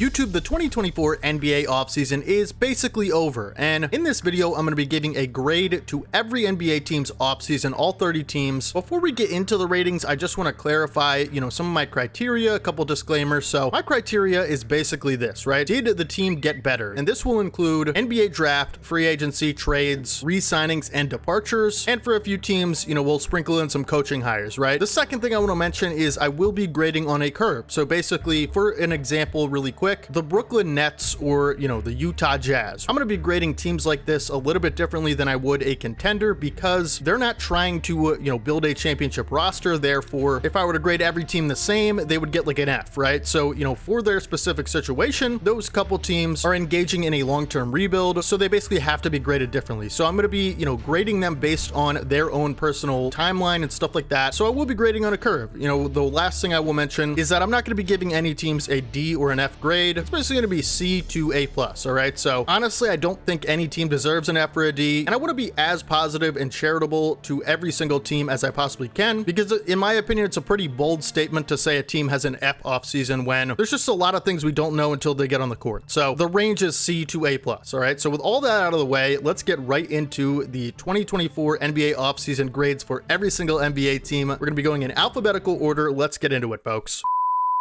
YouTube, the 2024 NBA offseason is basically over, and in this video, I'm going to be giving a grade to every NBA team's offseason, all 30 teams. Before we get into the ratings, I just want to clarify, some of my criteria, a couple disclaimers. So my criteria is basically this, right? Did the team get better? And this will include NBA draft, free agency, trades, re-signings, and departures. And for a few teams, we'll sprinkle in some coaching hires, right? The second thing I want to mention is I will be grading on a curve. So basically, for an example really quick, the Brooklyn Nets or, the Utah Jazz. I'm going to be grading teams like this a little bit differently than I would a contender because they're not trying to, build a championship roster. Therefore, if I were to grade every team the same, they would get like an F, right? So, for their specific situation, those couple teams are engaging in a long-term rebuild. So they basically have to be graded differently. So I'm going to be, grading them based on their own personal timeline and stuff like that. So I will be grading on a curve. The last thing I will mention is that I'm not going to be giving any teams a D or an F grade. It's basically going to be C to A+, all right? So honestly, I don't think any team deserves an F or a D, and I want to be as positive and charitable to every single team as I possibly can, because in my opinion, it's a pretty bold statement to say a team has an F offseason when there's just a lot of things we don't know until they get on the court. So the range is C to A+, all right? So with all that out of the way, let's get right into the 2024 NBA offseason grades for every single NBA team. We're going to be going in alphabetical order. Let's get into it, folks.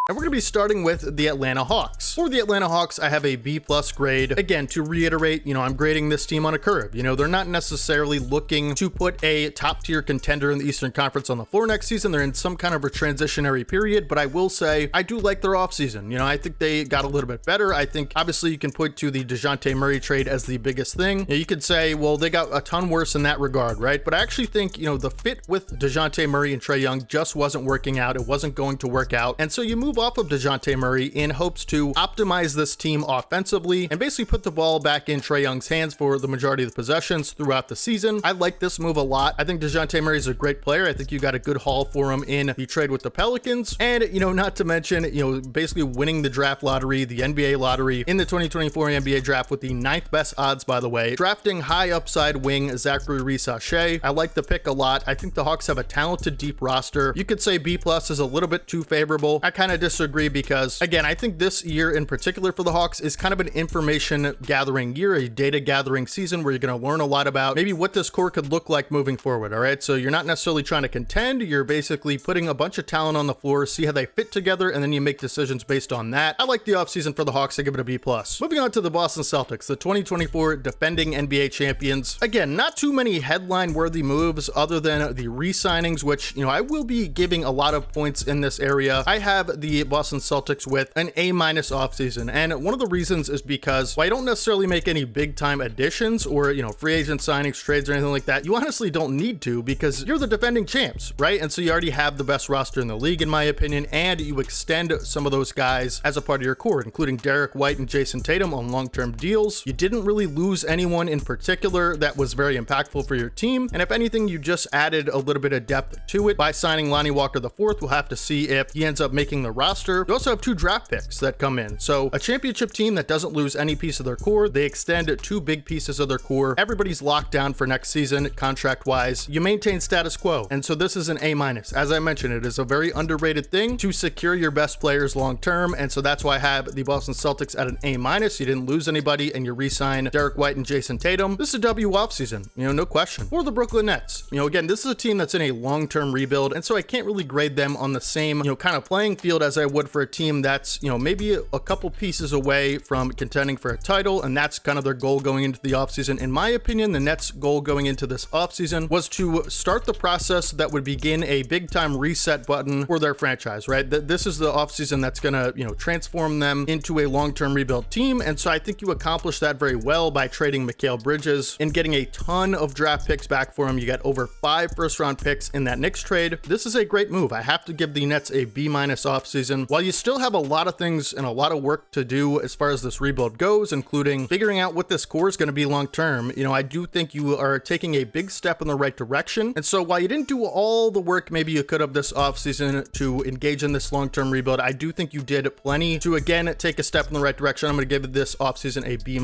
And we're going to be starting with the Atlanta Hawks. For the Atlanta Hawks, I have a B+ grade. Again, to reiterate, I'm grading this team on a curve. They're not necessarily looking to put a top tier contender in the Eastern Conference on the floor next season. They're in some kind of a transitionary period, but I will say I do like their offseason. I think they got a little bit better. I think obviously you can point to the DeJounte Murray trade as the biggest thing. You could say, well, they got a ton worse in that regard, right? But I actually think, the fit with DeJounte Murray and Trae Young just wasn't working out. It wasn't going to work out. And so you move off of DeJounte Murray in hopes to optimize this team offensively and basically put the ball back in Trae Young's hands for the majority of the possessions throughout the season. I like this move a lot. I think DeJounte Murray is a great player. I think you got a good haul for him in the trade with the Pelicans. And, not to mention, basically winning the draft lottery, the NBA lottery in the 2024 NBA draft with the 9th best odds, by the way. Drafting high upside wing Zachary Reese-Sachet. I like the pick a lot. I think the Hawks have a talented, deep roster. You could say B+ is a little bit too favorable. I kind of disagree because, again, I think this year in particular for the Hawks is kind of an information gathering year, a data gathering season where you're going to learn a lot about maybe what this core could look like moving forward, all right? So you're not necessarily trying to contend. You're basically putting a bunch of talent on the floor, see how they fit together, and then you make decisions based on that. I like the offseason for the Hawks. I give it a B+. Moving on to the Boston Celtics, the 2024 defending NBA champions. Again, not too many headline-worthy moves other than the re-signings, which, I will be giving a lot of points in this area. I have the Boston Celtics with an A- offseason. And one of the reasons is because while I don't necessarily make any big time additions or, free agent signings, trades, or anything like that, you honestly don't need to because you're the defending champs, right? And so you already have the best roster in the league, in my opinion, and you extend some of those guys as a part of your core, including Derek White and Jason Tatum on long-term deals. You didn't really lose anyone in particular that was very impactful for your team. And if anything, you just added a little bit of depth to it by signing Lonnie Walker IV. We'll have to see if he ends up making the roster. You also have 2 draft picks that come in. So a championship team that doesn't lose any piece of their core, they extend 2 big pieces of their core. Everybody's locked down for next season, contract-wise. You maintain status quo. And so this is an A-. As I mentioned, it is a very underrated thing to secure your best players long-term. And so that's why I have the Boston Celtics at an A-. You didn't lose anybody and you re-sign Derek White and Jason Tatum. This is a W offseason, no question. For the Brooklyn Nets, again, this is a team that's in a long-term rebuild. And so I can't really grade them on the same, kind of playing field as I would for a team that's, maybe a couple pieces away from contending for a title, and that's kind of their goal going into the offseason. In my opinion, the Nets' goal going into this offseason was to start the process that would begin a big-time reset button for their franchise, right? This is the offseason that's going to, transform them into a long-term rebuild team, and so I think you accomplished that very well by trading Mikal Bridges and getting a ton of draft picks back for him. You got over 5 first-round picks in that Knicks trade. This is a great move. I have to give the Nets a B- offseason. While you still have a lot of things and a lot of work to do as far as this rebuild goes, including figuring out what this core is going to be long term, I do think you are taking a big step in the right direction. And so while you didn't do all the work maybe you could have this offseason to engage in this long-term rebuild, I do think you did plenty to, again, take a step in the right direction. I'm going to give this offseason a B-.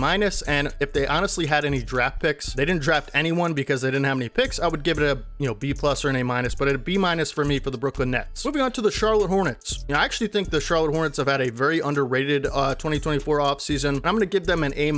And if they honestly had any draft picks, they didn't draft anyone because they didn't have any picks, I would give it a, B+ or an A-, but a B- for me for the Brooklyn Nets. Moving on to the Charlotte Hornets. I I actually think the Charlotte Hornets have had a very underrated 2024 offseason. I'm going to give them an A-,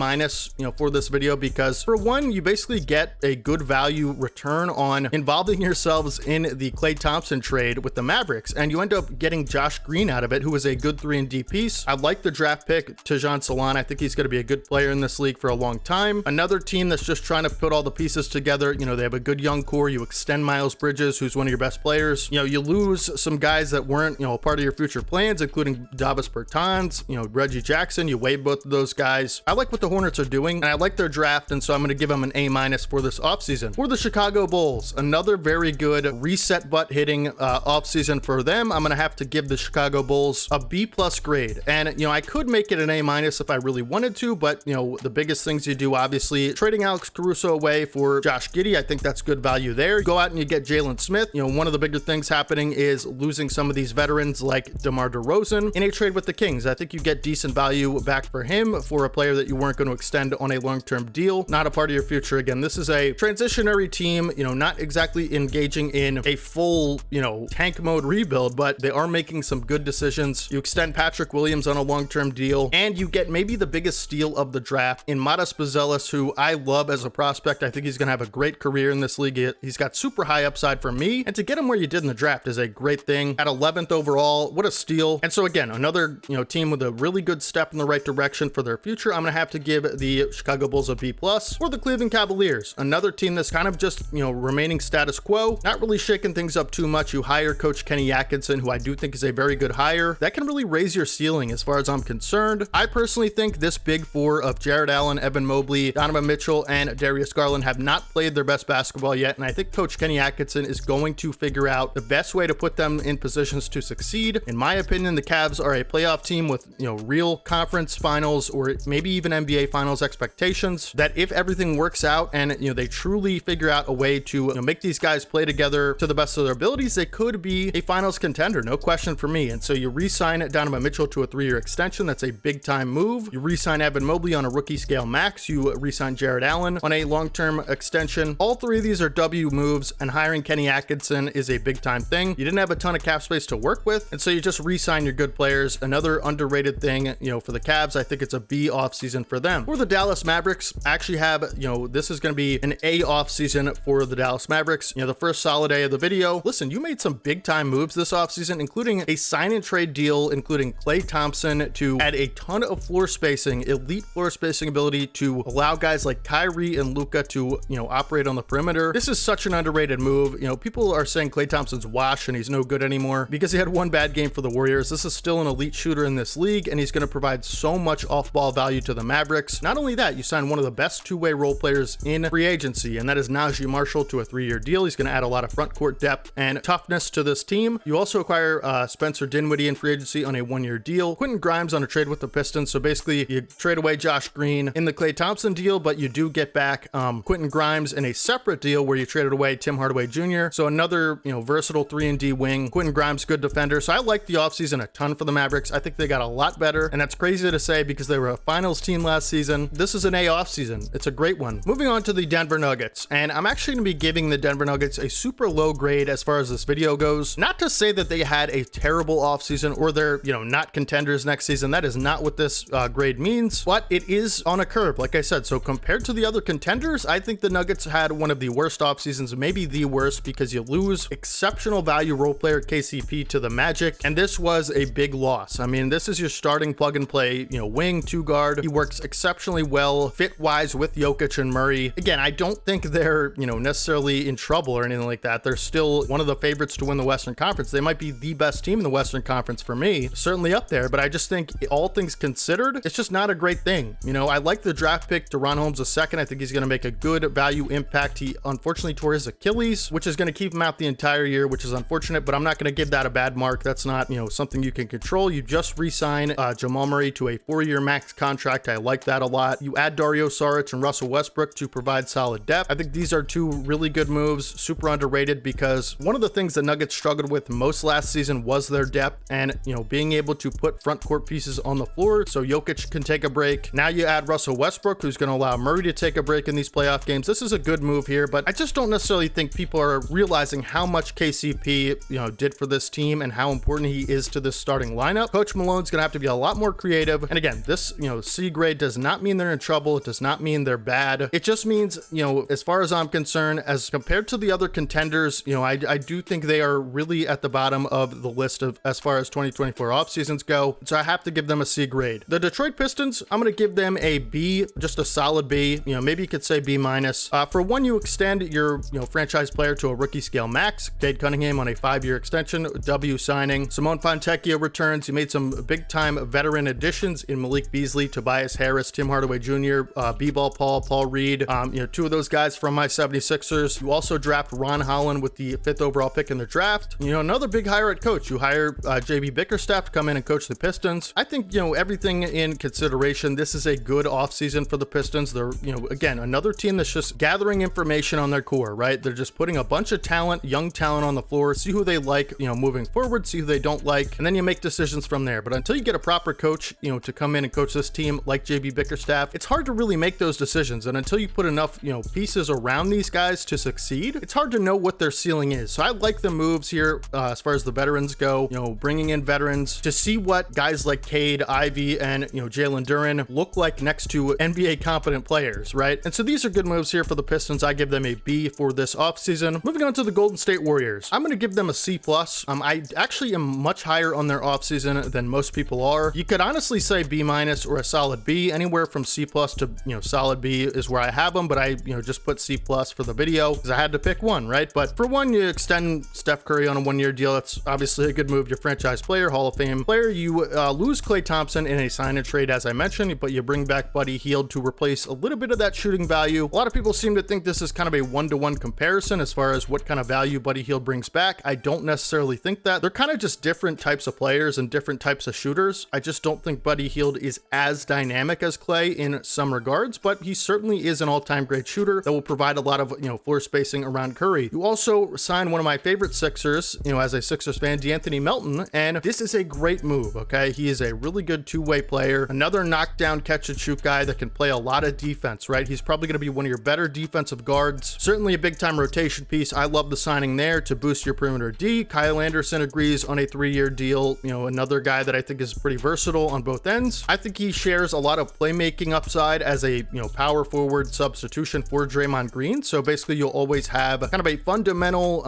for this video because, for one, you basically get a good value return on involving yourselves in the Klay Thompson trade with the Mavericks, and you end up getting Josh Green out of it, who is a good 3-and-D piece. I like the draft pick, Tajon Salon. I think he's going to be a good player in this league for a long time. Another team that's just trying to put all the pieces together. They have a good young core. You extend Miles Bridges, who's one of your best players. You lose some guys that weren't, a part of your future plans, including Davis Bertans, Reggie Jackson. You waive both of those guys. I like what the Hornets are doing, and I like their draft, and so I'm going to give them an A- for this offseason. For the Chicago Bulls, another very good reset butt hitting offseason for them. I'm going to have to give the Chicago Bulls a B+ grade. And, I could make it an A- if I really wanted to, but, the biggest things you do, obviously, trading Alex Caruso away for Josh Giddey, I think that's good value there. You go out and you get Jalen Smith. One of the bigger things happening is losing some of these veterans like DeMar DeRozan in a trade with the Kings. I think you get decent value back for him for a player that you weren't going to extend on a long-term deal, not a part of your future. Again, this is a transitionary team, not exactly engaging in a full, tank mode rebuild, but they are making some good decisions. You extend Patrick Williams on a long-term deal, and you get maybe the biggest steal of the draft in Matas Buzelis, who I love as a prospect. I think he's going to have a great career in this league. He's got super high upside for me, and to get him where you did in the draft is a great thing. At 11th overall, what a steal. And so again, another, team with a really good step in the right direction for their future. I'm going to have to give the Chicago Bulls a B+. For the Cleveland Cavaliers, another team that's kind of just, remaining status quo, not really shaking things up too much. You hire Coach Kenny Atkinson, who I do think is a very good hire. That can really raise your ceiling as far as I'm concerned. I personally think this big four of Jared Allen, Evan Mobley, Donovan Mitchell, and Darius Garland have not played their best basketball yet, and I think Coach Kenny Atkinson is going to figure out the best way to put them in positions to succeed. In my opinion, the Cavs are a playoff team with, real conference finals or maybe even NBA finals expectations, that if everything works out and, they truly figure out a way to make these guys play together to the best of their abilities, they could be a finals contender, no question for me. And so you re-sign Donovan Mitchell to a 3-year extension. That's a big time move. You re-sign Evan Mobley on a rookie scale max. You re-sign Jared Allen on a long-term extension. All three of these are W moves, and hiring Kenny Atkinson is a big time thing. You didn't have a ton of cap space to work with, and so you just re-sign your good players. Another underrated thing, for the Cavs, I think it's a B offseason for them. For the Dallas Mavericks, I actually have, this is going to be an A offseason for the Dallas Mavericks. The first solid A of the video. Listen, you made some big time moves this offseason, including a sign and trade deal, including Klay Thompson to add a ton of floor spacing, elite floor spacing ability to allow guys like Kyrie and Luka to, operate on the perimeter. This is such an underrated move. People are saying Klay Thompson's washed and he's no good anymore because he had one bad game for the Warriors. This is still an elite shooter in this league, and he's going to provide so much off-ball value to the Mavericks. Not only that, you sign one of the best two-way role players in free agency, and that is Najee Marshall to a 3-year deal. He's going to add a lot of front court depth and toughness to this team. You also acquire Spencer Dinwiddie in free agency on a 1-year deal. Quentin Grimes on a trade with the Pistons. So basically, you trade away Josh Green in the Klay Thompson deal, but you do get back Quentin Grimes in a separate deal where you traded away Tim Hardaway Jr. So another, versatile 3-and-D wing. Quentin Grimes, good defender. So I like the offseason a ton for the Mavericks. I think they got a lot better, and that's crazy to say because they were a finals team last season. This is an A offseason. It's a great one. Moving on to the Denver Nuggets, and I'm actually going to be giving the Denver Nuggets a super low grade as far as this video goes. Not to say that they had a terrible offseason or they're, not contenders next season. That is not what this grade means, but it is on a curve, like I said. So compared to the other contenders, I think the Nuggets had one of the worst off seasons, maybe the worst, because you lose exceptional value role player KCP to the Magic, and this was a big loss. I mean, this is your starting plug and play, wing, 2-guard. He works exceptionally well fit wise with Jokic and Murray. Again, I don't think they're, necessarily in trouble or anything like that. They're still one of the favorites to win the Western Conference. They might be the best team in the Western Conference for me, certainly up there, but I just think all things considered, it's just not a great thing. I like the draft pick Deron Holmes II. I think he's going to make a good value impact. He unfortunately tore his Achilles, which is going to keep him out the entire year, which is unfortunate, but I'm not going to give that a bad mark. That's not, something you can control. You just re-sign Jamal Murray to a 4-year max contract. I like that a lot. You add Dario Saric and Russell Westbrook to provide solid depth. I think these are two really good moves, super underrated, because one of the things the Nuggets struggled with most last season was their depth and, being able to put front court pieces on the floor so Jokic can take a break. Now you add Russell Westbrook, who's going to allow Murray to take a break in these playoff games. This is a good move here, but I just don't necessarily think people are realizing how much KCP, did for this team and how important he he is to this starting lineup. Coach Malone's gonna have to be a lot more creative. And again, this, C grade does not mean they're in trouble. It does not mean they're bad. It just means, as far as I'm concerned, as compared to the other contenders, I do think they are really at the bottom of the list of as far as 2024 off seasons go. So I have to give them a C grade. The Detroit Pistons, I'm going to give them a B, just a solid B. Maybe you could say B minus. For one, you extend your, franchise player to a rookie scale max. Cade Cunningham on a 5-year extension, W signing. Simone Fontecchio returns. You made some big time veteran additions in Malik Beasley, Tobias Harris, Tim Hardaway Jr., B-Ball Paul Reed. Two of those guys from my 76ers. You also draft Ron Holland with the 5th overall pick in the draft. Another big hire at coach. You hire JB Bickerstaff to come in and coach the Pistons. I think, everything in consideration, this is a good offseason for the Pistons. They're, again, another team that's just gathering information on their core, right? They're just putting a bunch of talent, young talent on the floor, see who they like, moving forward, see who they don't like, and then you make decisions from there. But until you get a proper coach, to come in and coach this team like JB Bickerstaff, it's hard to really make those decisions. And until you put enough, pieces around these guys to succeed, it's hard to know what their ceiling is. So I like the moves here as far as the veterans go, bringing in veterans to see what guys like Cade, Ivy, and, Jalen Duren look like next to NBA competent players, right? And so these are good moves here for the Pistons. I give them a B for this offseason. Moving on to the Golden State Warriors. I'm going to give them a C+. I actually am much higher on their offseason than most people are. You could honestly say B- or a solid B. Anywhere from C+ to, solid B is where I have them, but I, just put C+ for the video because I had to pick one, right? But for one, you extend Steph Curry on a 1-year deal. That's obviously a good move. Your franchise player, Hall of Fame player. You lose Klay Thompson in a sign and trade, as I mentioned, but you bring back Buddy Hield to replace a little bit of that shooting value. A lot of people seem to think this is kind of a 1-to-1 comparison as far as what kind of value Buddy Hield brings back. I don't necessarily think that. They're kind of just different types of players and different types of shooters. I just don't think Buddy Hield is as dynamic as Klay in some regards, but he certainly is an all-time great shooter that will provide a lot of, floor spacing around Curry. You also signed one of my favorite Sixers, as a Sixers fan, DeAnthony Melton, and this is a great move, okay? He is a really good two-way player, another knockdown catch-and-shoot guy that can play a lot of defense, right? He's probably going to be one of your better defensive guards, certainly a big-time rotation piece. I love the signing there to boost your perimeter D. Kyle Anderson agrees on a 3-year deal, another guy that I think is pretty versatile on both ends. I think he shares a lot of playmaking upside as a, power forward substitution for Draymond Green. So basically you'll always have kind of a fundamental,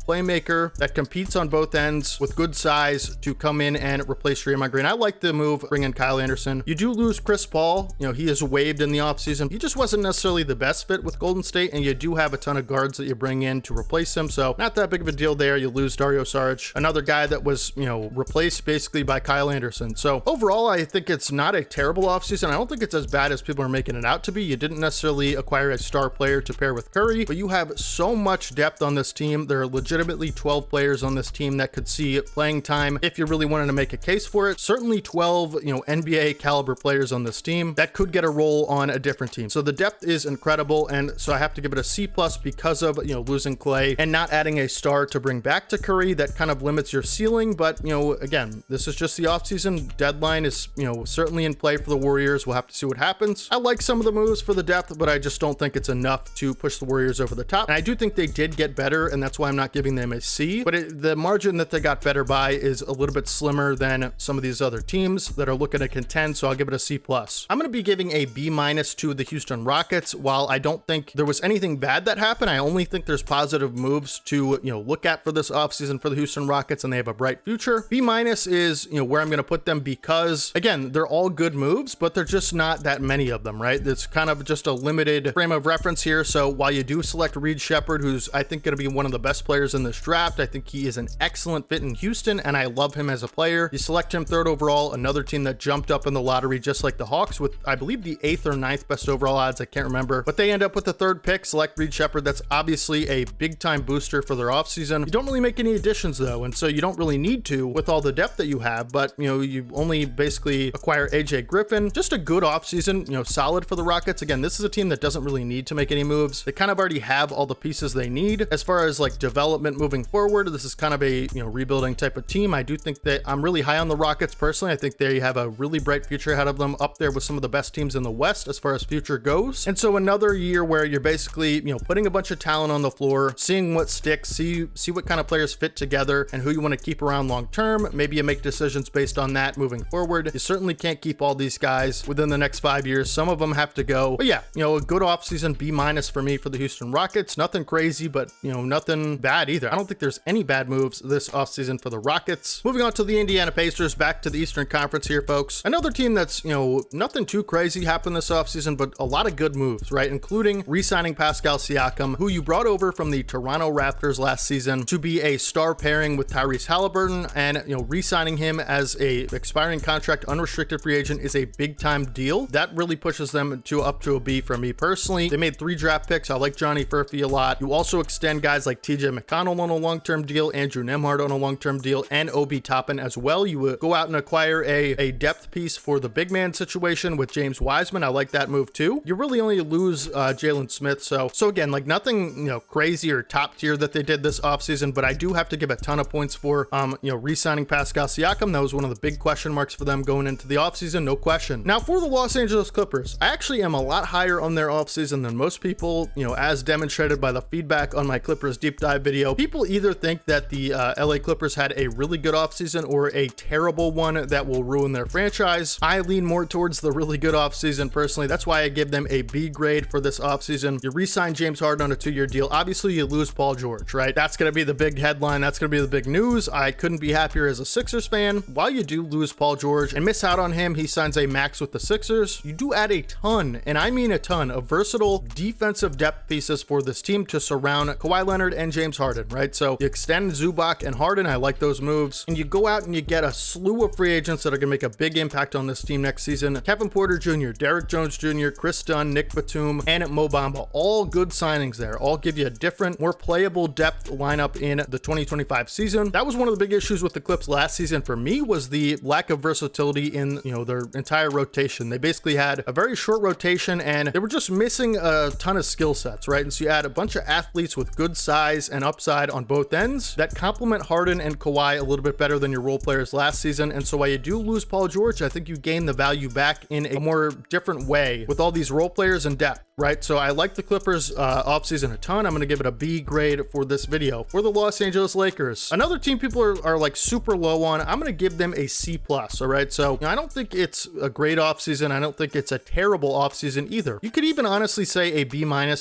playmaker that competes on both ends with good size to come in and replace Draymond Green. I like the move, bring in Kyle Anderson. You do lose Chris Paul. He is waived in the offseason. He just wasn't necessarily the best fit with Golden State, and you do have a ton of guards that you bring in to replace him. So not that big of a deal there. You lose Dario Saric, another guy that was, replaced basically by Kyle Anderson. So overall, I think it's not a terrible offseason. I don't think it's as bad as people are making it out to be. You didn't necessarily acquire a star player to pair with Curry, but you have so much depth on this team. There are legitimately 12 players on this team that could see playing time if you really wanted to make a case for it. Certainly 12, NBA caliber players on this team that could get a role on a different team. So the depth is incredible, and so I have to give it a C+ because of, losing Klay and not adding a star to bring back to Curry. That kind of limits your ceiling, but, again, this is just the offseason. Deadline is, certainly in play for the Warriors. We'll have to see what happens. I like some of the moves for the depth, but I just don't think it's enough to push the Warriors over the top. And I do think they did get better, and that's why I'm not giving them a C, but the margin that they got better by is a little bit slimmer than some of these other teams that are looking to contend, so I'll give it a C+. I'm going to be giving a B- to the Houston Rockets. While I don't think there was anything bad that happened, I only think there's positive moves to, look at for this offseason for the Houston Rockets, and they have a bright future. B- is, where I'm going to put them because, again, they're all good moves, but they're just not that many of them, right? It's kind of just a limited frame of reference here. So while you do select Reed Shepherd, who's I think going to be one of the best players in this draft, I think he is an excellent fit in Houston, and I love him as a player. You select him 3rd overall, another team that jumped up in the lottery just like the Hawks with, I believe, the 8th or 9th best overall odds. I can't remember, but they end up with the 3rd pick, select Reed Shepherd. That's obviously a big time booster for their offseason. You don't really make any additions though, and so you don't really need to with all the depth that you have, but you only basically acquire AJ Griffin. Just a good offseason, solid for the Rockets. Again, this is a team that doesn't really need to make any moves. They kind of already have all the pieces they need. As far as like development moving forward, this is kind of a rebuilding type of team. I do think that I'm really high on the Rockets personally. I think they have a really bright future ahead of them, up there with some of the best teams in the West as far as future goes. And so another year where you're basically, putting a bunch of talent on the floor, seeing what sticks, see what kind of players fit together and who you want to keep around long term. Maybe you make decisions based on that moving forward. You certainly can't keep all these guys within the next 5 years. Some of them have to go. But yeah, a good offseason, B- for me for the Houston Rockets. Nothing crazy, but nothing bad either. I don't think there's any bad moves this offseason for the Rockets. Moving on to the Indiana Pacers, back to the Eastern Conference here, folks. Another team that's, nothing too crazy happened this offseason, but a lot of good moves, right? Including re-signing Pascal Siakam, who you brought over from the Toronto Raptors last season to be a star pairing with Tyrese Halliburton, and re-signing him as a expiring contract unrestricted free agent is a big time deal. That really pushes them up to a B for me personally. They made 3 draft picks. I like Johnny Furphy a lot. You also extend guys like TJ McConnell on a long-term deal, Andrew Nembhard on a long-term deal, and Obi Toppin as well. You would go out and acquire a depth piece for the big man situation with James Wiseman. I like that move too. You really only lose Jalen Smith. So again, like nothing, crazy or top tier that they did this offseason, but I do have to give a ton of points for, re-signing Pascal Siakam. That was one of the big question marks for them going into the offseason, no question. Now for the Los Angeles Clippers, I actually am a lot higher on their offseason than most people, as demonstrated by the feedback on my Clippers deep dive video. People either think that the LA Clippers had a really good offseason or a terrible one that will ruin their franchise. I lean more towards the really good offseason personally. That's why I give them a B grade for this offseason. You re-sign James Harden on a 2-year deal. Obviously, you lose Paul George, right? That's going to be the big headline. That's going to be the big news. I couldn't be happier as a Sixers fan. While you do lose Paul George and miss out on him, he signs a max with the Sixers. You do add a ton, and I mean a ton, of versatile defensive depth pieces for this team to surround Kawhi Leonard and James Harden, right? So you extend Zubac and Harden. I like those moves. And you go out and you get a slew of free agents that are going to make a big impact on this team next season. Kevin Porter Jr., Derek Jones Jr., Chris Dunn, Nick Batum, and Mo Bamba. All good signings there. All give you a different, more playable depth lineup in the 2025 season. That was one of the big issues with the Clips last season for me, was the lack of versatility in, their entire rotation. They basically had a very short rotation and they were just missing a ton of skill sets, right? And so you add a bunch of athletes with good size and upside on both ends that complement Harden and Kawhi a little bit better than your role players last season. And so while you do lose Paul George, I think you gain the value back in a more different way with all these role players and depth, right? So I like the Clippers offseason a ton. I'm going to give it a B grade for this video. For the Los Angeles Lakers, another team people are like super low on, I'm going to give them a C+, all right? So I don't think it's a great offseason. I don't think it's a terrible offseason either. You could even honestly say a B-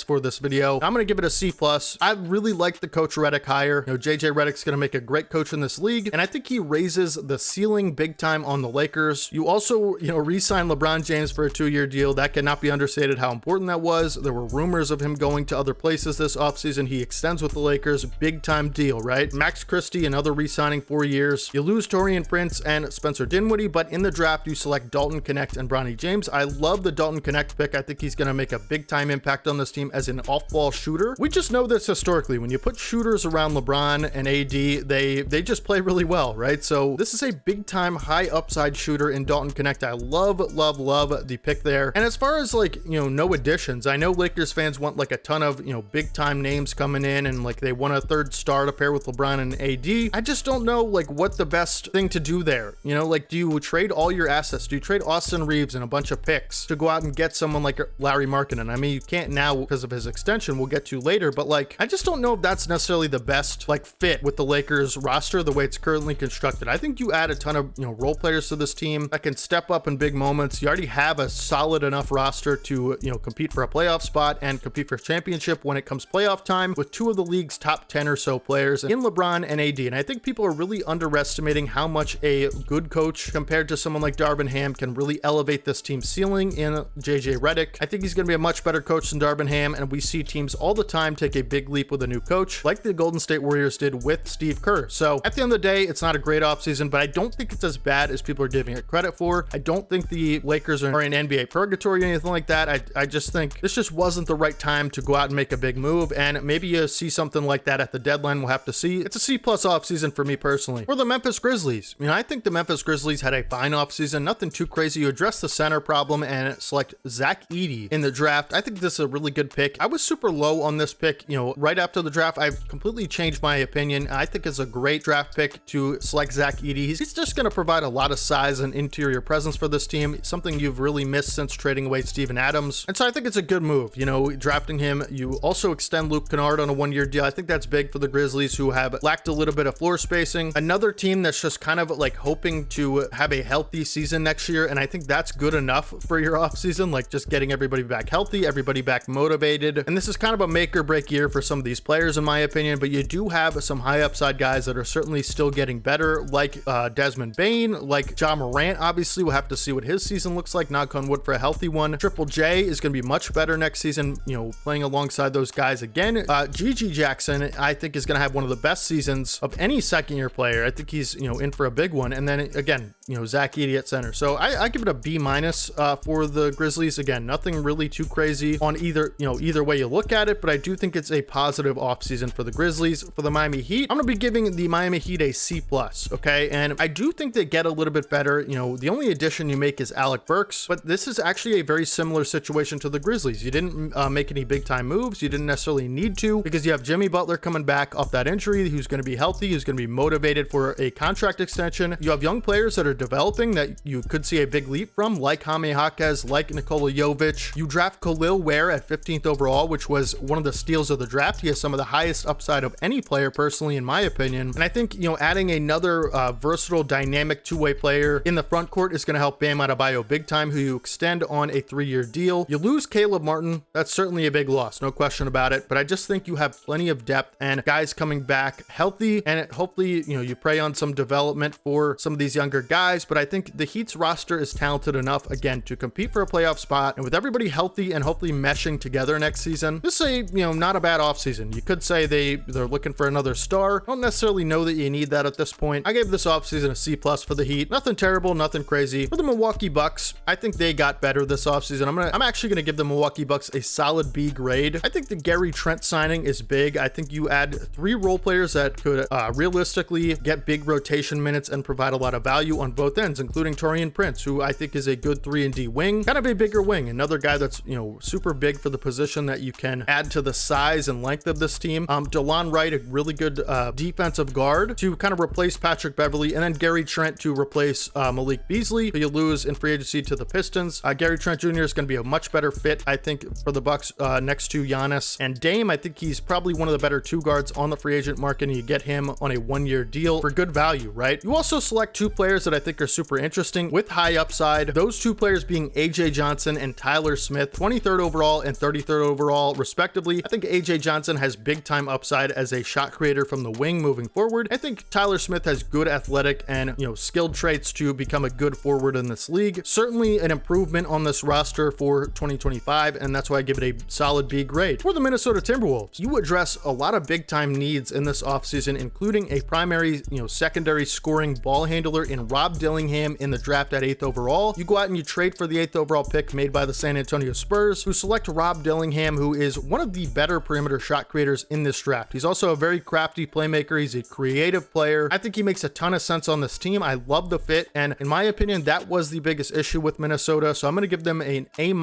for this video. I'm going to give it a C+. I really like the Coach Redick hire. JJ Redick's going to make a great coach in this league, and I think he raises the ceiling big time on the Lakers. You also, re-sign LeBron James for a 2-year deal. That cannot be understated how important that was. There were rumors of him going to other places this offseason. He extends with the Lakers. Big time deal, right? Max Christie, another re-signing, 4 years. You lose Taurean Prince and Spencer Dinwiddie, but in the draft, you select Dalton Knecht and Bronny James. I love the Dalton Knecht pick. I think he's going to make a big time impact on this team as an off-ball shooter. We just know this historically. When you put shooters around LeBron and AD, they just play really well, right? So this is a big time high upside shooter in Dalton Knecht. I love the pick there. And as far as no additions, I know Lakers fans want like a ton of, big time names coming in and like they want a third star to pair with LeBron and AD. I just don't know like what the best thing to do there. Do you trade all your assets? Do you trade Austin Reeves and a bunch of picks to go out and get someone like Larry Markkinen? I mean, you can't now because of his extension. We'll get to later, but like, I just don't know if that's necessarily the best like fit with the Lakers roster the way it's currently constructed. I think you add a ton of, role players to this team that can step up in big moments. You already have a solid enough roster to, compete for a playoff spot and compete for a championship when it comes playoff time with 2 of the league's top 10 or so players in LeBron and AD. And I think people are really underestimating how much a good coach compared to someone like Darvin Ham can really elevate this team's ceiling in JJ Redick. I think he's going to be a much better coach than Darvin Ham, and we see teams all the time take a big leap with a new coach like the Golden State Warriors did with Steve Kerr. So at the end of the day, it's not a great offseason, but I don't think it's as bad as people are giving it credit for. I don't think the Lakers are in NBA purgatory or anything like that. I just think this just wasn't the right time to go out and make a big move, and maybe you see something like that at the deadline. We'll have to see. It's a C+ offseason for me personally. For the Memphis Grizzlies, I think the Memphis Grizzlies had a fine offseason, nothing too crazy. You address the center problem and select Zach Edey in the draft. I think this is a really good pick. I was super low on this pick, right after the draft. I've completely changed my opinion. I think it's a great draft pick to select Zach Edey. He's just going to provide a lot of size and interior presence for this team, something you've really missed since trading away Steven Adams. And so I think it's a good move, you know, drafting him. You also extend Luke Kennard on a 1-year deal. I think that's big for the Grizzlies, who have lacked a little bit of floor spacing. Another team that's just kind of like hoping to have a healthy season next year, and I think that's good enough for your offseason, like just getting everybody back healthy, everybody back motivated. And this is kind of a make or break year for some of these players, in my opinion, but you do have some high upside guys that are certainly still getting better, like Desmond Bane, like Ja Morant. Obviously, we'll have to see what his season looks like, knock on wood for a healthy one. Triple J is going to be much better next season, you know, playing alongside those guys again. GG Jackson, I think, is going to have one of the best seasons of any second-year player. I think he's, you know, in for a big one. And then again, you know, Zach Edey at center. So I give it a B- for the Grizzlies. Again, nothing really too crazy on either way you look at it, but I do think it's a positive offseason for the Grizzlies. For the Miami Heat, I'm going to be giving the Miami Heat a C+, okay? And I do think they get a little bit better. You know, the only addition you make is Alec Burks, but this is actually a very similar situation to the Grizzlies. You didn't make any big time moves. You didn't necessarily need to, because you have Jimmy Butler coming back off that injury, who's going to be healthy, who's going to be motivated for a contract extension. You have young players that are developing that you could see a big leap from, like Jaime Jaquez, like Nikola Jovic. You draft Khalil Ware at 15th overall, which was one of the steals of the draft. He has some of the highest upside of any player, personally, in my opinion. And I think, you know, adding another versatile, dynamic two-way player in the front court is going to help Bam Adebayo big time, who you extend on a 3-year deal. You lose Caleb Martin. That's certainly a big loss, no question about it. But I just think you have plenty of depth and guys coming back healthy, and hopefully, you know, you prey on some development for some of these younger guys. But I think the Heat's roster is talented enough, again, to compete for a playoff spot. And with everybody healthy and hopefully meshing together next season, this is a, you know, not a bad offseason. You could say they're looking for another star. I don't necessarily know that you need that at this point. I gave this offseason a C+ for the Heat. Nothing terrible, nothing crazy. For the Milwaukee Bucks, I think they got better this offseason. I'm actually gonna give the Milwaukee Bucks a solid B grade. I think the Gary Trent signing is big. I think you add 3 role players that could realistically get big rotation minutes and provide a lot of value on both ends, including Taurean Prince, who I think is a good 3-and-D wing, kind of a bigger wing, another guy that's, you know, super big for the position that you can add to the size and length of this team. DeLon Wright, a really good defensive guard to kind of replace Patrick Beverley, and then Gary Trent to replace Malik Beasley, who you lose in free agency to the Pistons. Gary Trent Jr. is going to be a much better fit, I think, for the Bucks next to Giannis and Dame. I think he's probably one of the better 2 guards on the free agent market, and you get him on a 1-year deal for good value, right? You also select 2 players that I think are super interesting with high upside. Those 2 players being AJ Johnson and Tyler Smith, 23rd overall and 33rd overall, respectively. I think AJ Johnson has big time upside as a shot creator from the wing moving forward. I think Tyler Smith has good athletic and, you know, skilled traits to become a good forward in this league. Certainly an improvement on this roster for 2025, and that's why I give it a solid B grade. For the Minnesota Timberwolves, you address a lot of big time needs in this offseason, including a primary, you know, secondary scoring ball handler in Rob Dillingham in the draft at 8th overall. You go out and you trade for the 8th overall pick made by the San Antonio Spurs, who select Rob Dillingham, who is one of the better perimeter shot creators in this draft. He's also a very crafty playmaker. He's a creative player. I think he makes a ton of sense on this team. I love the fit, and in my opinion, that was the biggest issue with Minnesota, so I'm going to give them an A-.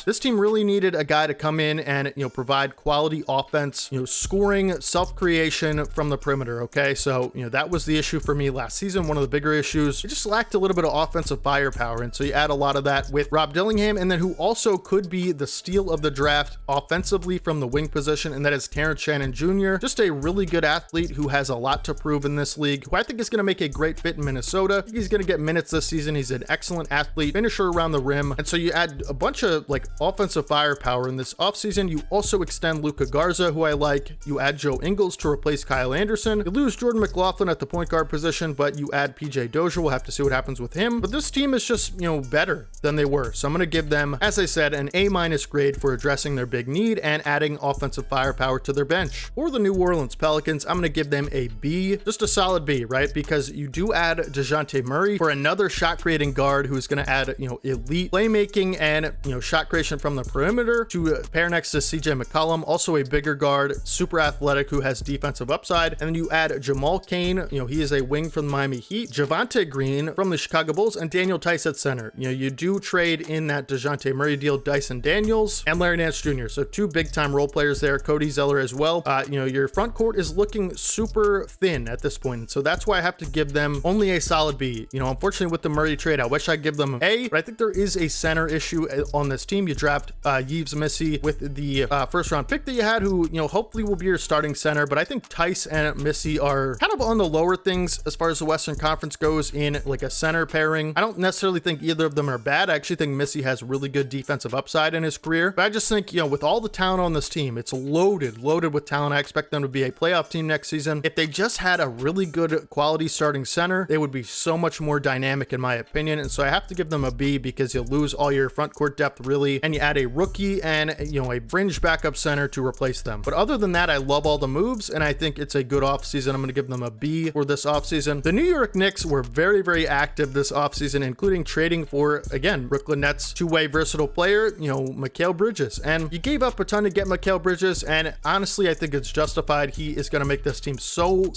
This team really needed a guy to come in and, you know, provide quality offense, you know, scoring, self-creation from the perimeter, okay? So, you know, that was the issue for me last season, one of the bigger issues. It just lacked a little bit of offensive firepower, and so you add a lot of that with Rob Dillingham, and then who also could be the steal of the draft offensively from the wing position, and that is Terrence Shannon Jr., just a really good athlete who has a lot to prove in this league, who I think is going to make a great fit in Minnesota. I think he's going to get minutes this season. He's an excellent athlete, finisher around the rim, and so you add a bunch of like offensive firepower in this offseason. You also extend Luka Garza, who I like. You add Joe Ingles to replace Kyle Anderson. You lose Jordan McLaughlin at the point guard position, but you add PJ Dozier. We'll have to see what happens with him, but this team is just, you know, better than they were. So I'm going to give them, as I said, an A- grade for addressing their big need and adding offensive firepower to their bench. For the New Orleans Pelicans, I'm going to give them a B, just a solid B, right? Because you do add DeJounte Murray for another shot creating guard who's going to add, you know, elite playmaking and, you know, shot creation from the perimeter to pair next to CJ McCollum, also a bigger guard, super athletic, who has defensive upside. And then you add Jamal Cain, you know, he is a wing from the Miami Heat, Javonte Green from the Chicago Bulls, and Daniel Tice at center. You know, you do trade in that DeJounte Murray deal Dyson Daniels and Larry Nance Jr. So 2 big time role players there, Cody Zeller as well. You know, your front court is looking super thin at this point. So that's why I have to give them only a solid B. You know, unfortunately with the Murray trade, I wish I'd give them an A, but I think there is a center issue on this team. You draft draft Yves Missy with the first round pick that you had, who, you know, hopefully will be your starting center. But I think Tice and Missy are kind of on the lower things as far as the Western Conference goes in like a center pairing. I don't necessarily think either of them are bad. I actually think Missy has really good defensive upside in his career. But I just think, you know, with all the talent on this team, it's loaded with talent. I expect them to be a playoff team next season. If they just had a really good quality starting center, they would be so much more dynamic in my opinion. And so I have to give them a B, because you lose all your front court depth really, and you add a rookie and, you know, a fringe backup center to replace them. But other than that, I love all the moves, and I think it's a good offseason. I'm going to give them a B for this offseason. The New York Knicks were very, very active this offseason, including trading for, again, Brooklyn Nets two-way versatile player, you know, Mikal Bridges. And you gave up a ton to get Mikal Bridges, and honestly, I think it's justified. He is going to make this team so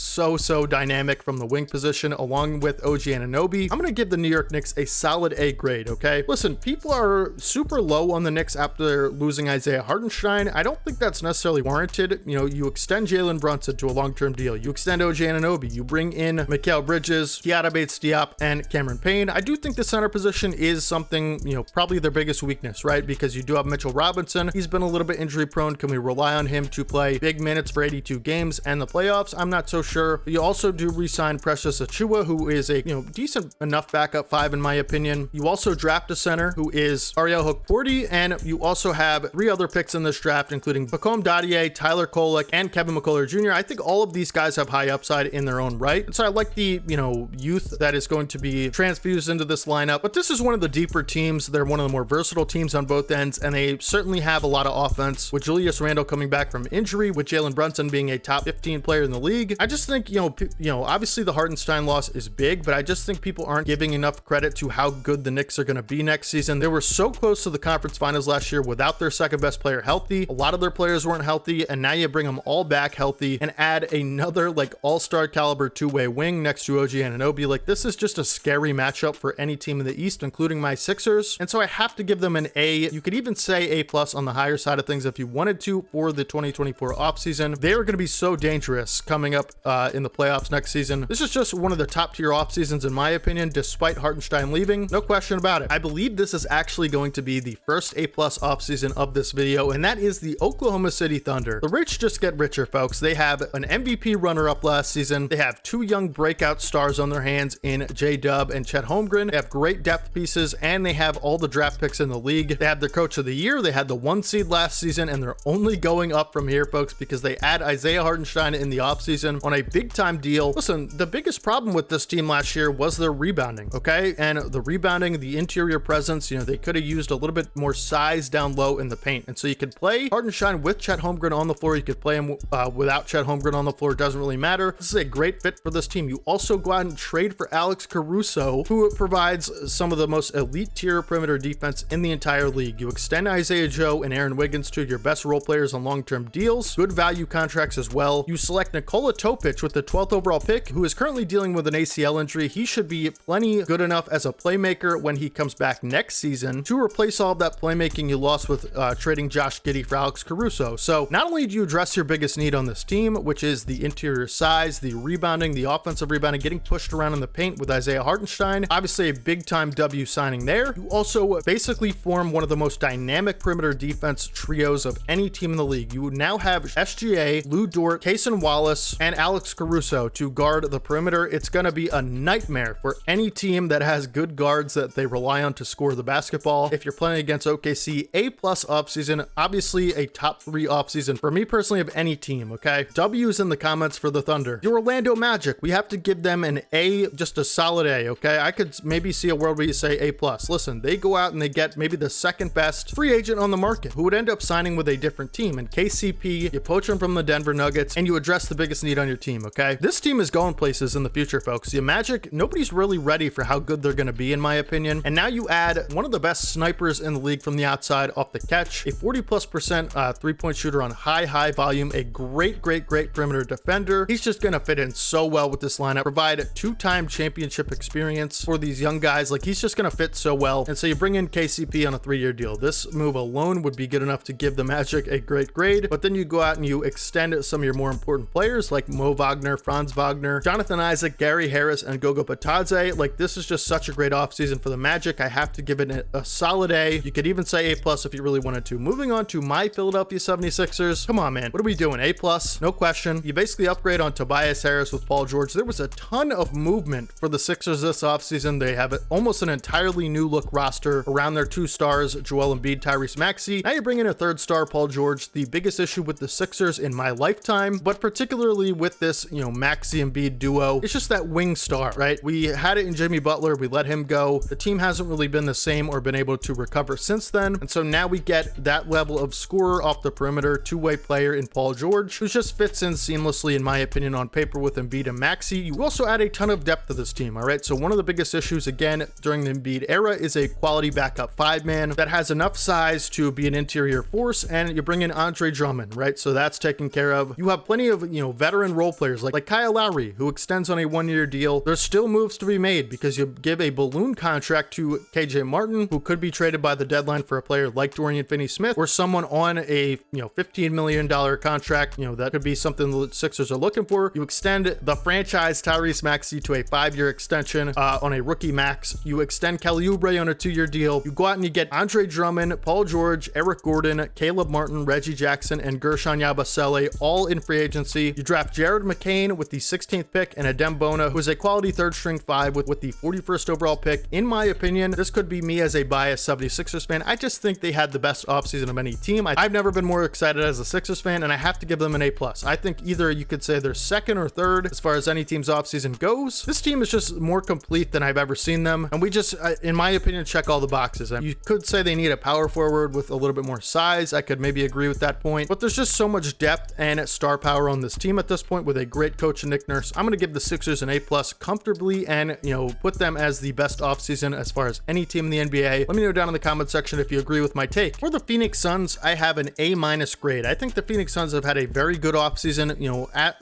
dynamic from the wing position, along with OG Anunoby. I'm going to give the New York Knicks a solid A grade, okay? Listen, people are super low on the Knicks after losing Isaiah Hartenstein. I don't think that's necessarily warranted. You know, you extend Jalen Brunson to a long-term deal. You extend OG Anunoby. You bring in Mikal Bridges, Keita Bates-Diop, and Cameron Payne. I do think the center position is something, you know, probably their biggest weakness, right? Because you do have Mitchell Robinson. He's been a little bit injury prone. Can we rely on him to play big minutes for 82 games and the playoffs? I'm not so sure. You also do re-sign Precious Achiuwa, who is a, you know, decent enough backup five in my opinion. You also draft a center who is Ariel Hook-Porty, and you also have 3 other picks in this draft, including Bacom Dadier, Tyler Kolek, and Kevin McCullough Jr. I think all of these guys have high upside in their own right. And so I like the, you know, youth that is going to be transfused into this lineup. But this is one of the deeper teams. They're one of the more versatile teams on both ends, and they certainly have a lot of offense. With Julius Randle coming back from injury, with Jalen Brunson being a top 15 player in the league, I just think, you know, obviously the Hartenstein loss is big, but I just think people aren't giving enough credit to how good the Knicks are going to be next season. They were so close to the conference finals last year without their second best player healthy. A lot of their players weren't healthy, and now you bring them all back healthy and add another like all-star caliber two-way wing next to OG Anunoby. Like, this is just a scary matchup for any team in the East, including my Sixers. And so I have to give them an A. You could even say A+ on the higher side of things if you wanted to for the 2024 offseason. They are going to be so dangerous coming up in the playoffs next season. This is just one of the top tier off seasons in my opinion, despite Hartenstein leaving. No question about it. I believe this is actually going to be the first A+ offseason of this video, and that is the Oklahoma City Thunder. The rich just get richer, folks. They have an MVP runner-up last season. They have 2 young breakout stars on their hands in J-Dub and Chet Holmgren. They have great depth pieces, and they have all the draft picks in the league. They have their coach of the year. They had the 1 seed last season, and they're only going up from here, folks, because they add Isaiah Hartenstein in the offseason on a big-time deal. Listen, the biggest problem with this team last year was their rebounding, okay? And the rebounding, the interior presence, you know, they could have used a little bit more size down low in the paint. And so you could play Hartenstein with Chet Holmgren on the floor. You could play him without Chet Holmgren on the floor. It doesn't really matter. This is a great fit for this team. You also go out and trade for Alex Caruso, who provides some of the most elite tier perimeter defense in the entire league. You extend Isaiah Joe and Aaron Wiggins to your best role players on long-term deals, good value contracts as well. You select Nikola Topic with the 12th overall pick, who is currently dealing with an ACL injury. He should be plenty good enough as a playmaker when he comes back next season to replace all of that playmaking you lost with trading Josh Giddey for Alex Caruso. So not only do you address your biggest need on this team, which is the interior size, the rebounding, the offensive rebounding, getting pushed around in the paint with Isaiah Hartenstein, obviously a big time W signing there. You also basically form one of the most dynamic perimeter defense trios of any team in the league. You now have SGA, Lou Dort, Cason Wallace, and Alex Caruso to guard the perimeter. It's going to be a nightmare for any team that has good guards that they rely on to score the basketball. If you're playing against OKC, A+ offseason, obviously a top 3 offseason for me personally of any team, okay? W's in the comments for the Thunder. Your Orlando Magic, we have to give them an A, just a solid A, okay? I could maybe see a world where you say A+. Listen, they go out and they get maybe the second best free agent on the market who would end up signing with a different team. And KCP, you poach him from the Denver Nuggets and you address the biggest need on your team, okay? This team is going places in the future, folks. The Magic, nobody's really ready for how good they're going to be, in my opinion. And now you add one of the best snipers in the league from the outside off the catch, a 40+% three-point shooter on high volume, a great perimeter defender. He's just going to fit in so well with this lineup, provide 2-time championship experience for these young guys. Like, he's just going to fit so well. And so you bring in KCP on a 3-year deal. This move alone would be good enough to give the Magic a great grade, but then you go out and you extend some of your more important players like Mo Wagner, Franz Wagner, Jonathan Isaac, Gary Harris, and Goga Bitadze. Like, this is just such a great offseason for the Magic. I have to give it a solid A. You could even say A+ if you really wanted to. Moving on to my Philadelphia 76ers. Come on, man. What are we doing? A+, no question. You basically upgrade on Tobias Harris with Paul George. There was a ton of movement for the Sixers this offseason. They have almost an entirely new look roster around their two stars, Joel Embiid, Tyrese Maxey. Now you bring in a third star, Paul George. The biggest issue with the Sixers in my lifetime, but particularly with this, Maxey Embiid duo, it's just that wing star, right? We had it in Jimmy Butler. We let him go. The team hasn't really been the same or been able to recover since then. And so now we get that level of scorer off the perimeter, two-way player in Paul George, who just fits in seamlessly, in my opinion, on paper with Embiid and Maxey. You also add a ton of depth to this team, all right? So one of the biggest issues, again, during the Embiid era is a quality backup five-man that has enough size to be an interior force, and you bring in Andre Drummond, right? So that's taken care of. You have plenty of, veteran role players like Kyle Lowry, who extends on a one-year deal. There's still moves to be made because you give a balloon contract to KJ Martin, who could be traded by the deadline for a player like Dorian Finney-Smith, or someone on a $15 million contract. That could be something the Sixers are looking for. You extend the franchise Tyrese Maxey to a 5-year extension on a rookie max. You extend Kelly Oubre on a 2-year deal. You go out and you get Andre Drummond, Paul George, Eric Gordon, Caleb Martin, Reggie Jackson, and Gershon Yabusele, all in free agency. You draft Jared McCain with the 16th pick and Adem Bona, who is a quality third string 5 with the 41st overall pick. In my opinion, this could be me as a biased 76ers fan. I just think they had the best offseason of any team. I've never been more excited as a Sixers fan, and I have to give them an A+. I think either you could say they're second or third as far as any team's offseason goes. This team is just more complete than I've ever seen them, and we just, in my opinion, check all the boxes. You could say they need a power forward with a little bit more size. I could maybe agree with that point, but there's just so much depth and star power on this team at this point with a great coach in Nick Nurse. I'm going to give the Sixers an A+ comfortably, and put them as the best offseason as far as any team in the NBA. Let me know down in the comment section if you agree with my take. For the Phoenix Suns, I have an A- grade. I think the Phoenix Suns have had a very good offseason.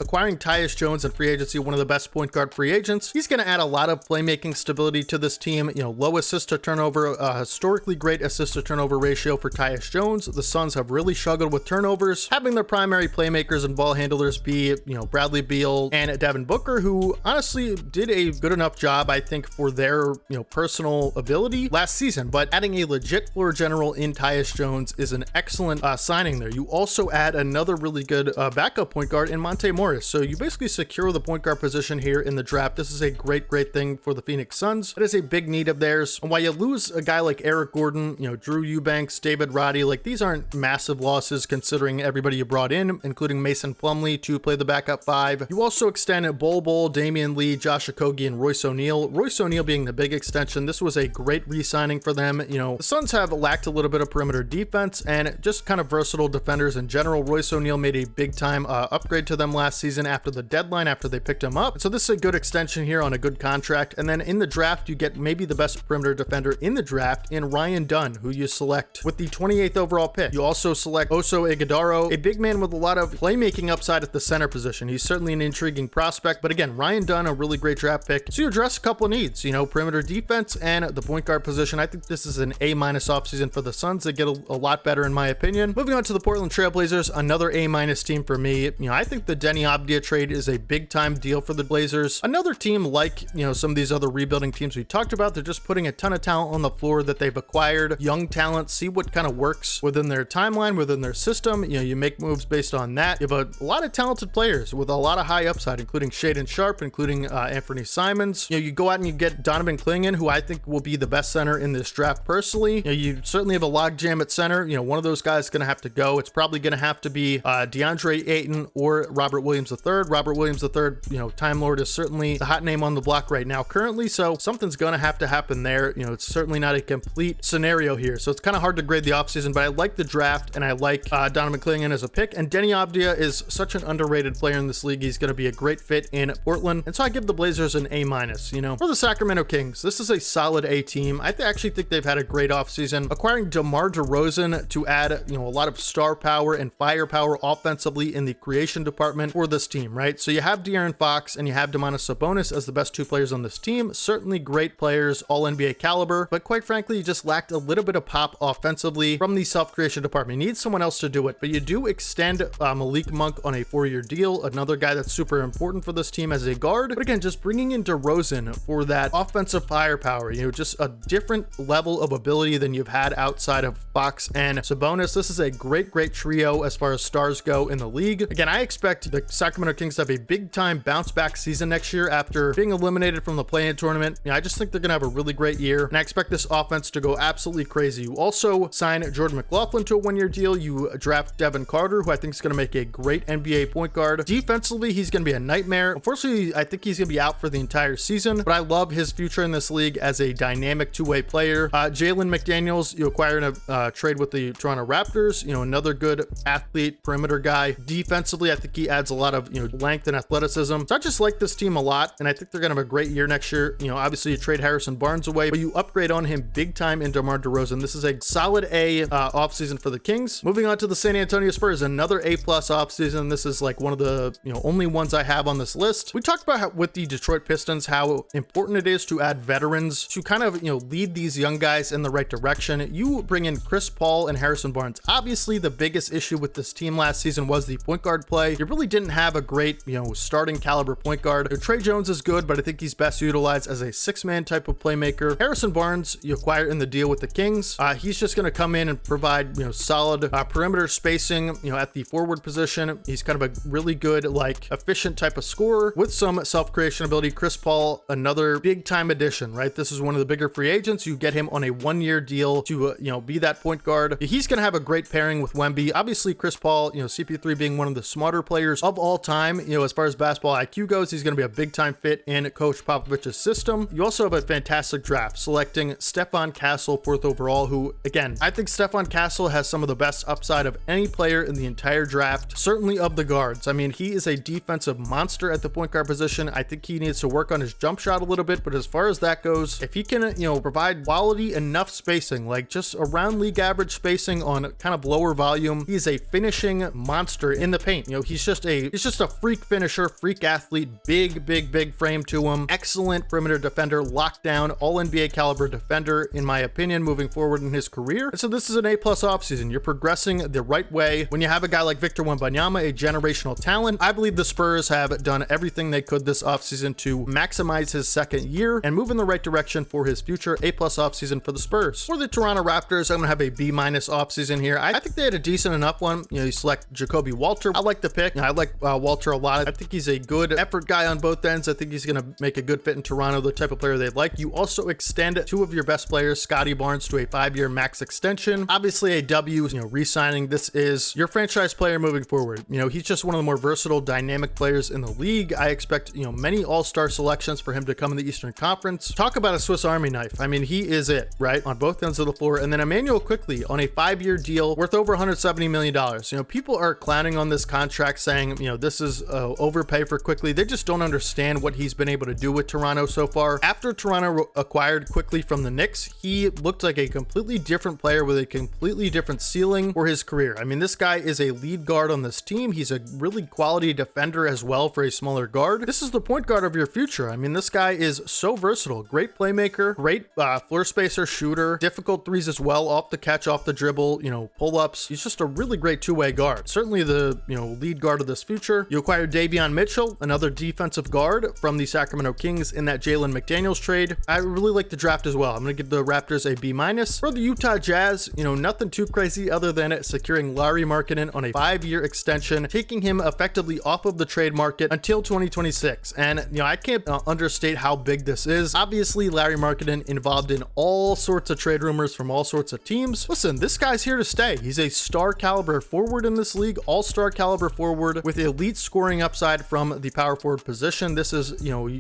Acquiring Tyus Jones in free agency, one of the best point guard free agents. He's going to add a lot of playmaking stability to this team. Low assist to turnover, historically great assist to turnover ratio for Tyus Jones. The Suns have really struggled with turnovers, having their primary playmakers and ball handlers be, Bradley Beal and Devin Booker, who honestly did a good enough job, I think, for their, personal ability last season. But adding a legit floor general in Tyus Jones is an excellent signing there. You also add another really good backup point guard in Monte Morris. So you basically secure the point guard position here in the draft. This is a great thing for the Phoenix Suns. It is a big need of theirs. And while you lose a guy like Eric Gordon, Drew Eubanks, David Roddy, these aren't massive losses considering everybody you brought in, including Mason Plumlee to play the backup 5. You also extend Bol, Damian Lee, Josh Okogie, and Royce O'Neal. Royce O'Neal being the big extension. This was a great re-signing for them. The Suns have lacked a little bit of perimeter defense and just kind of versatile defenders in general. Royce O'Neal made a big time upgrade to them last season after the deadline, after they picked him up. So this is a good extension here on a good contract. And then in the draft, you get maybe the best perimeter defender in the draft in Ryan Dunn, who you select with the 28th overall pick. You also select Oso Ighodaro, a big man with a lot of playmaking upside at the center position. He's certainly an intriguing prospect, but again, Ryan Dunn, a really great draft pick. So you address a couple of needs, perimeter defense and the point guard position. I think this is an A- offseason for the Suns. They get a lot better in my opinion. Moving on to the Portland Trailblazers, another A- team for me. I think the Denny Avdija trade is a big time deal for the Blazers. Another team like, some of these other rebuilding teams we talked about, they're just putting a ton of talent on the floor that they've acquired, young talent, see what kind of works within their timeline, within their system. You make moves based on that. You have a lot of talented players with a lot of high upside, including Shaedon Sharpe, including Anthony Simons. You go out and you get Donovan Clingan, who I think will be the best center in this draft personally. You certainly have a logjam at center. One of those guys is going to have to go. It's probably going to have to be DeAndre Ayton or Robert Williams III. Robert Williams III, Time Lord is certainly the hot name on the block right now currently, so something's going to have to happen there. It's certainly not a complete scenario here, so it's kind of hard to grade the offseason, but I like the draft and I like Donovan Clingan as a pick, and Denny Avdija is such an underrated player in this league. He's going to be a great fit in Portland, and so I give the Blazers an A-. For the Sacramento Kings, this is a solid A team. I actually think they've had a great offseason, acquiring DeMar DeRozan to add, a lot of star power and firepower offensively in the creation department for this team, right? So you have De'Aaron Fox and you have Domantas Sabonis as the best two players on this team. Certainly great players, all NBA caliber, but quite frankly, you just lacked a little bit of pop offensively from the self-creation department. You need someone else to do it, but you do extend Malik Monk on a 4-year deal, another guy that's super important for this team as a guard. But again, just bringing in DeRozan for that offensive firepower, just a different level of ability than you've had outside of Fox and Sabonis. This is a great trio as far as stars go in the league. Again, I expect the Sacramento Kings to have a big time bounce back season next year after being eliminated from the play-in tournament. I just think they're gonna have a really great year, and I expect this offense to go absolutely crazy. You also sign Jordan McLaughlin to a one-year deal. You draft Devin Carter, who I think is gonna make a great NBA point guard. Defensively, he's gonna be a nightmare. Unfortunately, I think he's gonna be out for the entire season, but I love his future in this league as a dynamic two-way player. Jalen McDaniels, you acquire in a trade with the Toronto Raptors. Another good athlete, perimeter guy. Defensively, I think he adds a lot of length and athleticism. So I just like this team a lot, and I think they're gonna have a great year next year. Obviously you trade Harrison Barnes away, but you upgrade on him big time in DeMar DeRozan. This is a solid A offseason for the Kings. Moving on to the San Antonio Spurs, another A+ offseason. This is like one of the only ones I have on this list. We talked about how, with the Detroit Pistons, how important it is to add veterans to kind of lead these young guys in the right direction. You bring in Chris Paul and Harrison Barnes. Obviously the biggest issue with this team last season was the point guard play. You really didn't have a great starting caliber point guard. Trey Jones is good, but I think he's best utilized as a six-man type of playmaker. Harrison Barnes, you acquire in the deal with the Kings. He's just going to come in and provide solid perimeter spacing at the forward position. He's kind of a really good efficient type of scorer with some self-creation ability. Chris Paul, another big time addition, right? This is one of the bigger free agents. You get him on a one-year deal to be that point guard. He's going to have a great pairing with Wemby. Obviously Chris Paul, CP3 being one of the smarter players of all time, as far as basketball IQ goes, he's going to be a big time fit in Coach Popovich's system. You also have a fantastic draft selecting Stephon Castle 4th overall, who again, I think Stephon Castle has some of the best upside of any player in the entire draft, certainly of the guards. I mean, he is a defensive monster at the point guard position. I think he needs to work on his jump shot a little bit, but as far as that goes, if he can, provide quality enough spacing, like just around league average spacing on kind of lower volume, he's a finishing monster in the paint. He's just a freak finisher, freak athlete, big frame to him, excellent perimeter defender, lockdown, all NBA caliber defender, in my opinion, moving forward in his career. And so this is an A+ offseason. You're progressing the right way. When you have a guy like Victor Wembanyama, a generational talent, I believe the Spurs have done everything they could this offseason to maximize his second year and move in the right direction for his future. A+ offseason for the Spurs. For the Toronto Raptors, I'm gonna have a B- offseason here. I think they had a decent enough one. You select Jacoby Walter. I like the pick. I like Walter a lot. I think he's a good effort guy on both ends. I think he's gonna make a good fit in Toronto, the type of player they like. You also extend two of your best players, Scotty Barnes, to a 5-year max extension. Obviously a W, re-signing. This is your franchise player moving forward. He's just one of the more versatile, dynamic players in the league. I expect, many all-star selections for him to come in the Eastern Conference. Talk about a Swiss Army knife. I mean, he is it, right? On both ends of the floor. And then Emmanuel Quickley on a 5-year deal worth over $170 million. People are clowning on this contract saying, this is overpay for Quickley. They just don't understand what he's been able to do with Toronto so far. After Toronto acquired Quickley from the Knicks, he looked like a completely different player with a completely different ceiling for his career. I mean, this guy is a lead guard on this team. He's a really quality defender as well for a smaller guard. This is the point guard of your future. I mean, this guy is so versatile. Great playmaker, great floor spacer, shooter, difficult threes as well, off the catch, off the dribble, pull-ups. He's just a really great two-way guard. Certainly the, lead guard of this future. You acquired Davion Mitchell, another defensive guard from the Sacramento Kings in that Jalen McDaniels trade. I really like the draft as well. I'm going to give the Raptors a B-. For the Utah Jazz, nothing too crazy other than securing Lauri Markkanen on a 5-year extension, taking him effectively off of the trade market until 2026. And, I can't understate how big this is. Obviously, Lauri Markkanen involved in all sorts of trade rumors from all sorts of teams. Listen, this guy's here to stay. He's a star caliber forward in this league, all-star caliber forward with elite scoring upside from the power forward position. This is,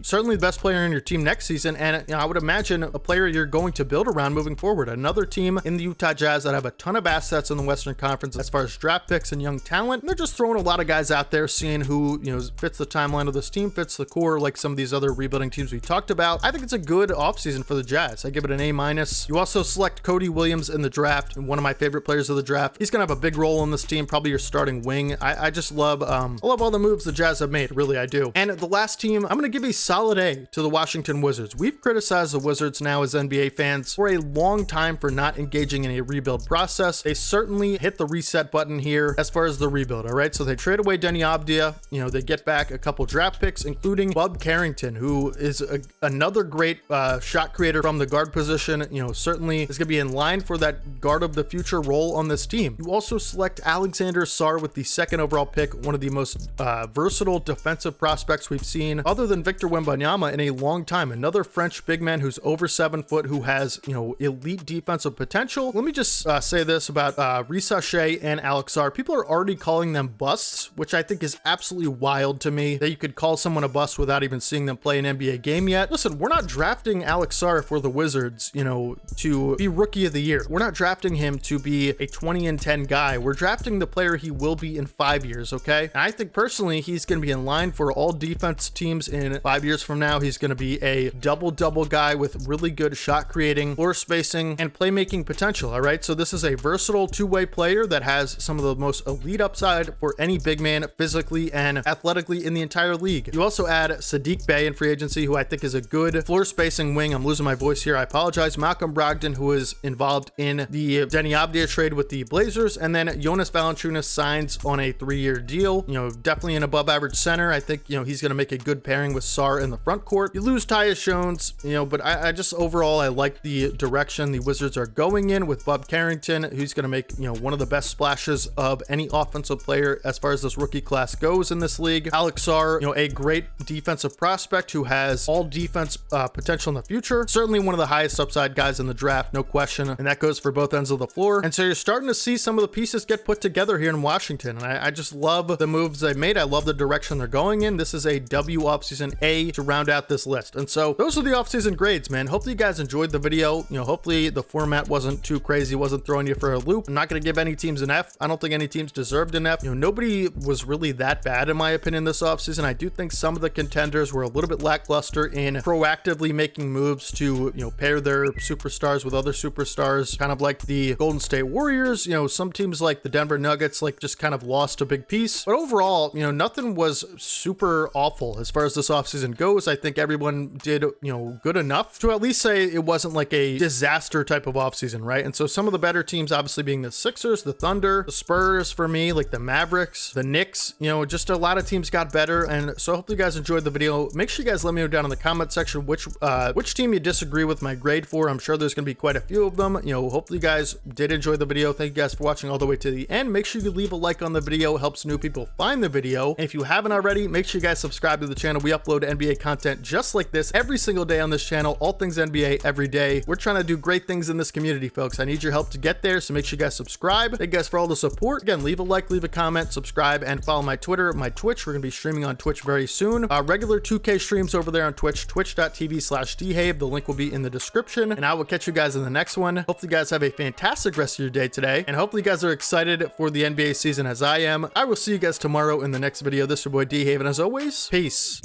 certainly the best player in your team next season. And I would imagine a player you're going to build around moving forward. Another team in the Utah Jazz that have a ton of assets in the Western Conference as far as draft picks and young talent. And they're just throwing a lot of guys out there, seeing who, fits the timeline of this team, fits the core, like some of these other rebuilding teams we talked about. I think it's a good offseason for the Jazz. I give it an A-. You also select Cody Williams in the draft, one of my favorite players of the draft. He's gonna have a big role in this team, probably your starting wing. I just love, I love all the moves the Jazz have made, really, I do. And the last team, I'm gonna give a solid A to the Washington Wizards. We've criticized the Wizards now as NBA fans for a long time for not engaging in a rebuild process. They certainly hit the reset button here as far as the rebuild, all right? So they trade away Denny Abdia, they get back a couple draft picks, including Bub Carrington, who is another great shot creator from the guard position. Certainly is going to be in line for that guard of the future role on this team. You also select Alexander Sarr with the 2nd overall pick, one of the most versatile defensive prospects we've seen other than Victor Wembanyama in a long time. Another French big man who's over 7 foot, who has, you know, elite defensive potential. Let me just say this about Risa Shea and Alex Sarr. People are already calling them busts, which I think is absolutely wild to me, that you could call someone a bust without even seeing them play an NBA game yet. Listen, we're not drafting Alex Sarr for the Wizards, you know, to be rookie of the year. We're not drafting him to be a 20-10 guy. We're drafting the player he will be in 5 years, okay? And I think personally he's going to be in line for all defense teams in 5 years from now. He's going to be a double-double guy with really good shot creating, floor spacing, and playmaking potential, all right? So this is a versatile two-way player that has some of the most elite upside for any big man physically and athletically in the entire league. You also add Sadiq Bey in free agency, who I think is a good floor spacing wing. I'm losing my voice here, I apologize. Malcolm Brogdon, who is involved in the Denny Avdija trade with the Blazers, and then Jonas Valanciunas signs on a 3-year deal. You know, definitely an above average center. I think, you know, he's going to make a good pairing with Sarr in the front court. You lose Tyus Jones, you know, but I just overall I like the direction the Wizards are going in with Bub Carrington, who's going to make, you know, one of the best splashes of any offensive player as far as this rookie class goes in this league. Alex Sarr, you know, a great defensive prospect who has all defense potential in the future. Certainly one of the highest upside guys in the draft, no question. And that goes for both ends of the floor. And so you're starting to see some of the pieces get put together here in Washington. And I just love the moves they made. I love the direction they're going in. This is a W offseason A to round out this list. And so those are the offseason grades, man. Hopefully you guys enjoyed the video. You know, hopefully the format wasn't too crazy, wasn't throwing you for a loop. I'm not going to give any teams an F. I don't think any teams deserved an F. You know, nobody was really that bad in my opinion this offseason. I do think some of the contenders were a little bit lackluster in proactively making moves to, you know, pair their superstars with other superstars, kind of like the Golden State Warriors. You know, some teams like the Denver Nuggets like just kind of lost a big piece, but overall, you know, nothing was super awful as far as this offseason goes. I think everyone did, you know, good enough to at least say it wasn't like a disaster type of offseason, right? And so some of the better teams obviously being the Sixers, the Thunder, the Spurs for me, like the Mavericks, the Knicks, you know, just a lot of teams got better. And so hopefully you guys enjoyed the video. Make sure you guys let me know down in the comment section which team you disagree with my grade for. I'm sure there's going to be quite a few of them. You know, hopefully you guys did enjoy the video. Thank you guys for watching all the way to the end. Make sure you leave a like on the video. It helps new people find the video. And if you haven't already, make sure you guys subscribe to the channel. We upload NBA content just like this every single day on this channel. All things NBA every day. We're trying to do great things in this community, folks. I need your help to get there, so make sure you guys subscribe. Thank you guys for all the support. Again, leave a like, leave a comment, subscribe, and follow my Twitter, my Twitch. We're going to be streaming on Twitch very soon. Regular 2K streams over there on Twitch, twitch.tv/dehave. The link will be in the description, and I will catch you guys in the next one. Hopefully you guys have a fantastic rest of your day today, and hopefully you guys are excited for the NBA season as I am. I will see you guys tomorrow in the next video. This is your boy Dehave, and as always, peace.